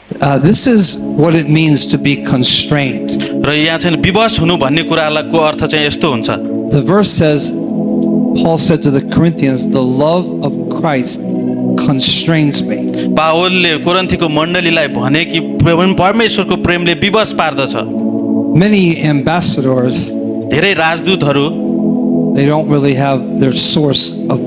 This is what it means to be constrained. र यहाँ चाहिँ विवश हुनु भन्ने कुराको अर्थ चाहिँ यस्तो हुन्छ। The verse says, Paul said to the Corinthians, the love of Christ constrains me. पावलले कोरिन्थीको मण्डलीलाई भने कि परमेश्वरको प्रेमले विवश पार्दछ। Many ambassadors, धेरै राजदूतहरू they don't really have their source of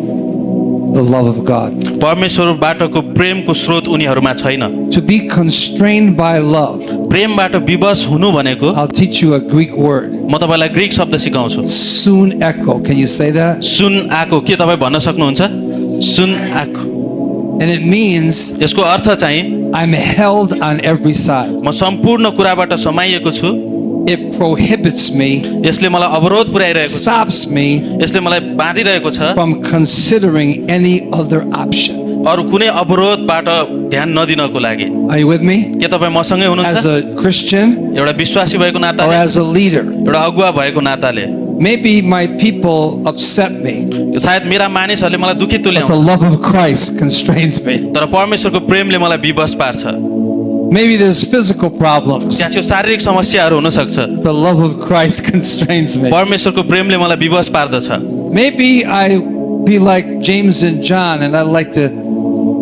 the love of God. परमेश्वरबाटको Premco स्रोत उनीहरूमा छैन। To be constrained by love, प्रेमबाट विवश हुनु भनेको I'll teach you a Greek word. म तपाईलाई ग्रीक शब्द सिकाउँछु। Soon echo. Can you say that? सुन आको के तपाईँ भन्न सक्नुहुन्छ? सुन आको। And it means यसको अर्थ चाहिँ I'm held on every side. म सम्पूर्ण कुराबाट समाइएको छु। It prohibits me, यसले मलाई अवरोध पुर्याइरहेको छ। stops me यसले मलाई बाँधिरहेको छ from considering any other option. अरू कुनै अवरोधबाट ध्यान नदिनको लागि। Are you with me? के तपाईँ मसँगै As हुनुहुन्छ? a Christian एउटा विश्वासी भएको or नाताले, as a leader, एउटा अगुवा भएको नाताले maybe my people upset me, सायद मेरा मानिसहरूले मलाई दुखी but the तुल्याउँछ, love of Christ constrains me. तर परमेश्वरको प्रेमले मलाई विवश पार्छ। Maybe there's physical problems. त्यहाँ चाहिँ शारीरिक समस्याहरू हुन सक्छ, The love of Christ constrains me. परमेश्वरको प्रेमले मलाई विवश पार्दछ। Maybe I be like James and John and I'd like to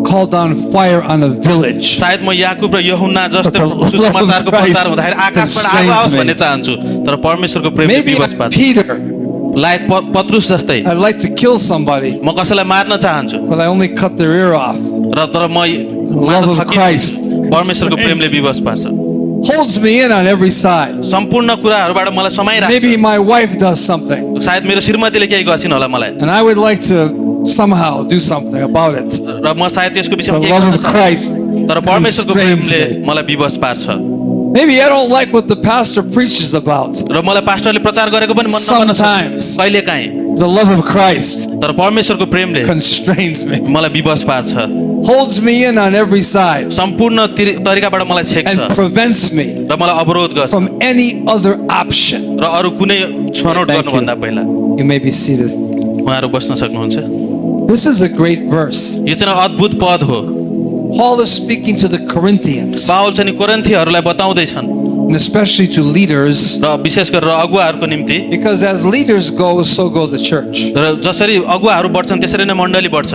call down fire on a village. सायद म याकुब र यूहन्ना जस्तो But the love of सुसमाचारको Christ प्रचार हुँदाखेरि आकाशबाट आगो आओस् constrains me. भन्ने चाहन्छु, तर परमेश्वरको प्रेमले Maybe विवश I'm पार्छ। Peter. लायक पत्रुस जस्तै I'd like to kill somebody, म कसैलाई मार्न चाहन्छु, but I only cut their ear off. र तर म love of मार्न Christ सकिनँ। परमेश्वरको प्रेमले विवश पार्छ। Holds me in on every side. सम्पूर्ण कुराहरूबाट मलाई समाइराख्छ। Maybe my wife does something, सायद मेरो श्रीमतीले केही गर्छिन् होला मलाई, and I would like to somehow do something about it. र म सायद त्यसको विषयमा The केही love गर्न of चाहन्छु, Christ तर परमेश्वरको constrains प्रेमले me. मलाई विवश पार्छ। Maybe I don't like what the pastor preaches about. र मलाई पास्टरले प्रचार गरेको पनि मन नपर्न Sometimes. सक्छ कहिलेकाहीँ, The love of Christ तर परमेश्वरको प्रेमले constrains me, मलाई विवश पार्छ, holds me in on every side, सम्पूर्ण तरिकाबाट मलाई छेक्छ and prevents me र मलाई अवरोध गर्छ, from any other option. र अरू कुनै छनौट Thank you. गर्नुभन्दा पहिला। You may be seated. उहाँहरू बस्न सक्नुहुन्छ। This is a great verse. यो चाहिँ अद्भुत पद हो। Paul is speaking to the Corinthians, पावल चाहिँ कोरिन्थीहरूलाई बताउँदैछन्, and especially to leaders, र विशेष गरेर अगुवाहरूको निम्ति, because as leaders go, so go the church. र जसरी अगुवाहरू बढ्छन् त्यसरी नै मण्डली बढ्छ।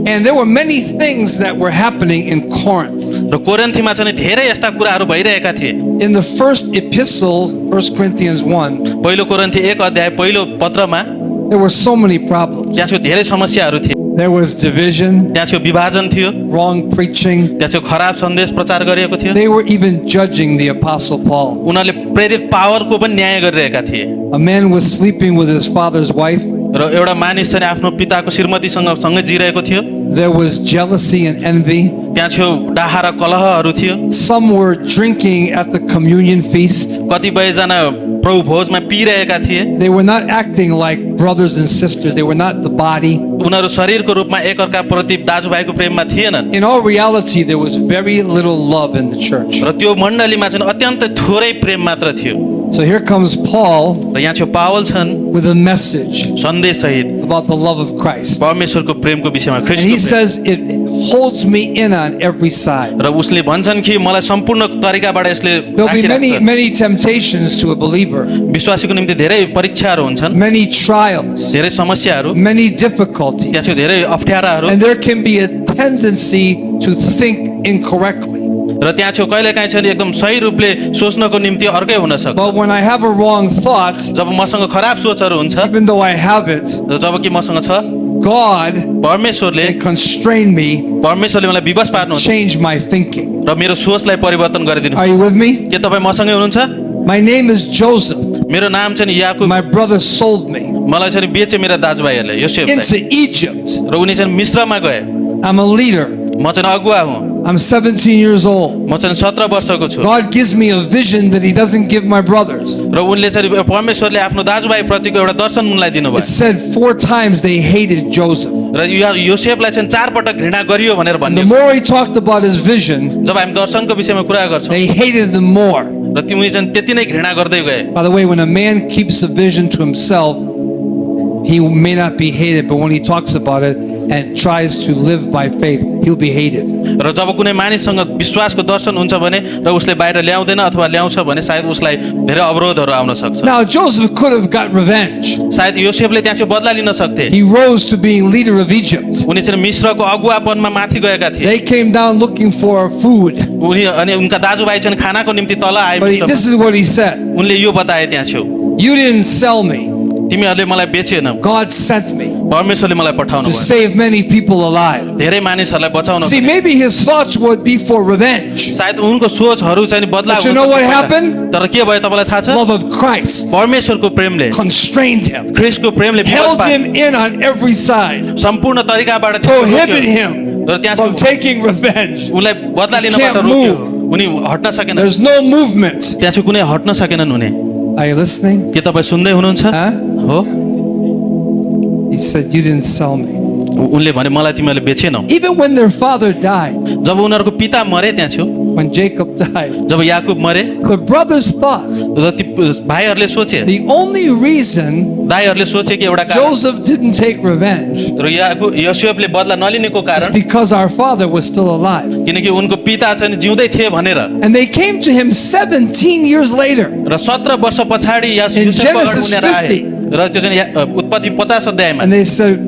And there were many things that were happening in Corinth. र कोरिन्थीमा चाहिँ धेरै यस्ता कुराहरू भइरहेका थिए। In the first epistle, 1 Corinthians 1, पहिलो कोरिन्थी 1 अध्याय पहिलो पत्रमा there were so many problems. त्यहाँ चाहिँ धेरै समस्याहरू थिए। There was division, त्यहाँ चाहिँ विभाजन थियो, wrong preaching. त्यहाँ चाहिँ खराब सन्देश प्रचार गरिएको थियो। They were even judging the apostle Paul. उनीहरूले प्रेरित पावलको पनि न्याय गरिरहेका थिए। A man was sleeping with his father's wife. र एउटा मानिस चाहिँ आफ्नो पिताको श्रीमतीसँग सँगै जिरहेको थियो। There was jealousy and envy. त्यहाँ छेउ डाहा र कलहहरू थियो। Some were drinking at the communion feast. कतिपयजना प्रभु भोजमा पिइरहेका थिए। They were not acting like brothers and sisters. They were not the body. उनीहरू शरीरको रूपमा एकअर्का प्रति दाजुभाइको प्रेममा थिएनन्। In all reality, there was very little love in the church. र त्यो मण्डलीमा चाहिँ अत्यन्तै थोरै प्रेम मात्र थियो। So here comes Paul र यहाँ छेउ पावल छन् with a message सन्देश सहित about the love of Christ. परमेश्वरको प्रेमको विषयमा And he ख्रीष्टको प्रेम। says it holds me in on every side. र उसले भन्छन् कि मलाई सम्पूर्ण तरिकाबाट यसले There'll be राखिराख्छ। many temptations to a believer, विश्वासीको निम्ति धेरै परीक्षाहरू हुन्छन्, many trials, धेरै समस्याहरू, many त्यहाँ difficulties. चाहिँ धेरै अप्ठ्याराहरू, And there can be a tendency to think incorrectly. र त्यहाँ छेउ कहिलेकाहीँ चाहिँ एकदम सही रूपले सोच्नको निम्ति अर्कै हुन सक्छ। But when I have a wrong thought, जब मसँग खराब सोचहरू हुन्छ, even though I have it, र जब कि मसँग छ, God परमेश्वरले can constrain me, मलाई विवश पार्नुहुन्छ change my thinking. र मेरो सोचलाई परिवर्तन गरिदिनु। Are you with me? के तपाईँ मसँगै हुनुहुन्छ? My name is Joseph. मेरो नाम चाहिँ Yakub, My brother sold me मलाई चाहिँ बेचे मेरा दाजुभाइहरूले योसेफलाई, into Egypt. र उनी चाहिँ मिस्रमा गए। I'm a leader. म चाहिँ अगुवा हुँ, I'm 17 years old. म चाहिँ 17 वर्षको छु। God gives me a vision that he doesn't give my brothers. र उनले चाहिँ परमेश्वरले आफ्नो दाजुभाइ प्रतिको एउटा दर्शन उनलाई दिनुभयो। It said 4 times they hated Joseph. र योसेफलाई चाहिँ 4 पटक घृणा गरियो भनेर And the भन्यो। more he talked about his vision, जब हामी दर्शनको विषयमा कुरा गर्छौँ, they hated him more. र तिमी चाहिँ त्यति नै घृणा गर्दै गए। By the way, when a man keeps a vision to himself, he may not be hated, but when he talks about it, and tries to live by faith, he'll be hated. र जब कुनै मानिससँग विश्वासको दर्शन हुन्छ भने र उसले बाहिर ल्याउँदैन अथवा ल्याउँछ भने सायद उसलाई धेरै अवरोधहरू आउन सक्छ। Now, Joseph could have got revenge. सायद योसेफले त्यहाँ चाहिँ बदला लिन सक्थे। He rose to being leader of Egypt. उनी चाहिँ मिश्रको अगुवापनमा माथि गएका थिए। They came down looking for food. उनी अनि उनका दाजुभाइ चाहिँ खानाको निम्ति तल आए But मिश्रमा। this is what he said. उनले यो बताए त्यहाँ छेउ, You didn't sell me. तिमीहरूले मलाई बेचेनौ, God sent me परमेश्वरले मलाई पठाउनु to भयो save many people alive. धेरै मानिसहरूलाई बचाउन। See, maybe his thoughts would be for revenge. सायद उनको सोचहरू चाहिँ बदला But you know what हुन सक्छ। happened? तर के भयो तपाईँलाई थाहा छ? Love of Christ परमेश्वरको प्रेमले, constrained him, ख्रिस्टको प्रेमले held विवश him in on every side, सम्पूर्ण तरिकाबाट त्यसो prohibited रोक्यो। him र त्यहाँ from taking revenge. उनलाई बदला लिनबाट can't रोक्यो। move. उनी हट्न सकेन। There's no movement. त्यहाँ चाहिँ कुनै हट्न सकेनन् उनी। Are you listening? के तपाईँ सुन्दै हुनुहुन्छ? Huh? हो, He said, You didn't sell me. उनले भने मलाई तिमीहरूले बेचेनौ। Even when their father died, जब उनीहरूको पिता मरे त्यहाँ छेउ, when Jacob died, जब याकुब मरे the brothers thought र ती भाइहरूले सोचे, the only reason दाइहरूले सोचे कि एउटा कारण Joseph didn't take revenge र योसेफले बदला नलिनेको is कारण because our father was still alive. किनकि उनको पिता चाहिँ जिउँदै थिए भनेर। And they came to him 17 years later. र 17 वर्ष पछाडि In योसेफको अगाडि Genesis उनीहरू आए 50. र त्यो चाहिँ उत्पत्ति 50 अध्यायमा And they said,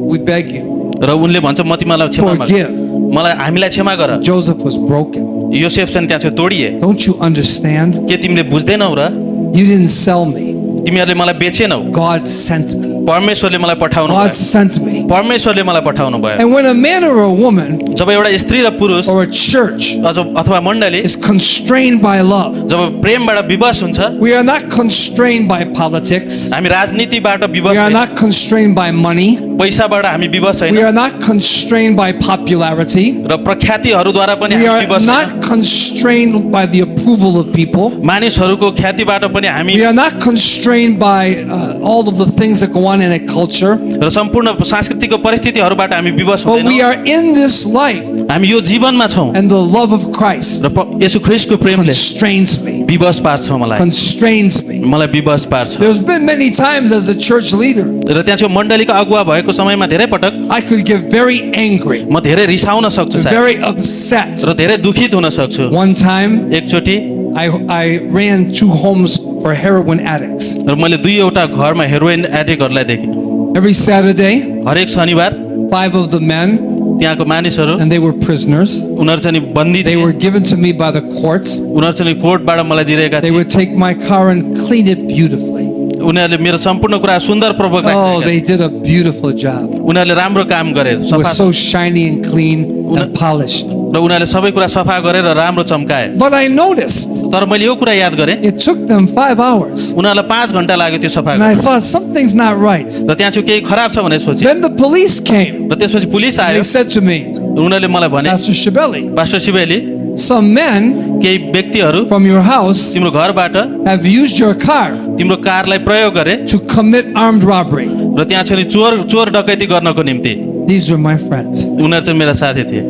We beg you, र उनले भन्छ म तिमीलाई क्षमा माग्छु, forgive. मलाई हामीलाई क्षमा गर। Joseph was broken. योसेफ चाहिँ त्यहाँ चाहिँ तोडिए। Don't you understand? के तिमीले बुझ्दैनौ र? You didn't sell me. तिमीहरूले मलाई बेचेनौ, God sent me. परमेश्वरले मलाई पठाउनु God भयो, sent me. परमेश्वरले मलाई पठाउनु भयो। And when a man or a woman जब एउटा स्त्री र पुरुष or a church अथवा मण्डली is constrained by love, जब प्रेमबाट विवश हुन्छ, we are not constrained by politics. हामी राजनीतिबाट विवश We are होइन, not constrained by money. पैसाबाट हामी विवश We होइन are not constrained by popularity. र प्रख्यातिहरूद्वारा पनि We हामी are विवश होइन, not constrained by the approval of people. मानिसहरूको ख्यातिबाट पनि हामी We are not constrained by all of the things that go on in a culture. र सम्पूर्ण सांस्कृतिक परिस्थितिहरूबाट हामी विवश But we हुँदैनौँ। are in this life, हामी यो जीवनमा छौँ and the love of Christ र यसु ख्रिस्टको प्रेमले constrains me. विवश पार्छ मलाई, Constrains me. मलाई विवश पार्छ। There's been many times as a church leader, र त्यहाँ चाहिँ मण्डलीको अगुवा भएको समयमा धेरै पटक I could get very angry, म धेरै रिसाउन सक्छु सायद, very upset. र धेरै दुखित हुन सक्छु। One time, एकचोटि I ran 2 homes for heroin addicts. र मैले 2वटा घरमा हेरोइन एडिक्टहरूलाई देखेँ। Every Saturday, हरेक शनिबार 5 of the men, त्यहाँको मानिसहरू and they were prisoners. उनीहरू चाहिँ नि बन्दी They थिए, were given to me by the courts. उनीहरू चाहिँ नि कोर्टबाट मलाई दिएका They थिए। would take my car and clean it beautifully. उनीहरूले मेरो सम्पूर्ण कुरा सुन्दरपूर्वक Oh, राखेका they थिए। did a beautiful job. उनीहरूले राम्रो काम गरे, It was सफा so shiny and clean and polished. र उनीहरूले सबै कुरा सफा गरेर राम्रो चम्काए। But I noticed तर मैले यो कुरा याद गरेँ, it took them 5 hours. उनीहरूलाई 5 घण्टा लाग्यो त्यो सफा And I गर्न। thought something's not right. र त्यहाँ चाहिँ केही खराब छ भनेर सोचेँ। Then the police came. र त्यसपछि पुलिस And आयो, they said to me, र उनीहरूले मलाई भने, Pastor Shibeli, pastor Shibeli, some men केही व्यक्तिहरू from your house तिम्रो घरबाट have used your car तिम्रो कारलाई प्रयोग गरे to commit armed robbery. र त्यहाँ चाहिँ नि चोर डकैती गर्नको निम्ति। These are my friends. उनीहरू चाहिँ मेरा साथी थिए।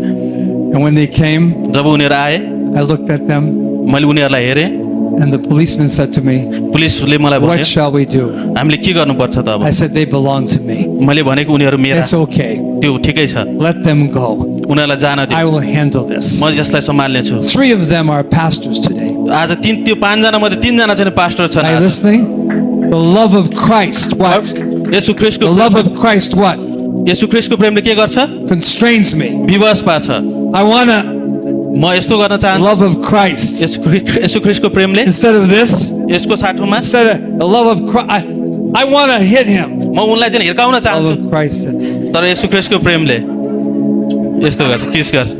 And when they came, जब उनीहरू आए, I looked at them, मैले उनीहरूलाई हेरेँ, and the policeman said to me, पुलिसले मलाई What भन्यो, shall we do? हामीले के गर्नुपर्छ त अब? I said, They belong to me. मैले भनेको उनीहरू मेरा, It's okay. त्यो ठिकै छ, Let them go. उनीहरूलाई जान I दियो, will handle this. म यसलाई सम्हाल्ने छु। 3 of them are pastors today. आज त्यो 5 जना मध्ये 3 जना चाहिँ पास्टर छन्। Are you आज। listening? The love of Christ, what? Yeshu The ख्रिस्टको love of Christ, what? येशू ख्रिस्टको प्रेमले के गर्छ? Constrains me. विवश पार्छ। I want to म यस्तो गर्न चाहन्छु, love of Christ. येशू ख्रिस्टको प्रेमले Instead of this, यसको साटोमा instead of the love of Christ, I want to hit him. म उनलाई चाहिँ हिर्काउन Love चाहन्छु, of Christ says. तर येशू ख्रिस्टको प्रेमले यस्तो गर्छ, किस गर्छ।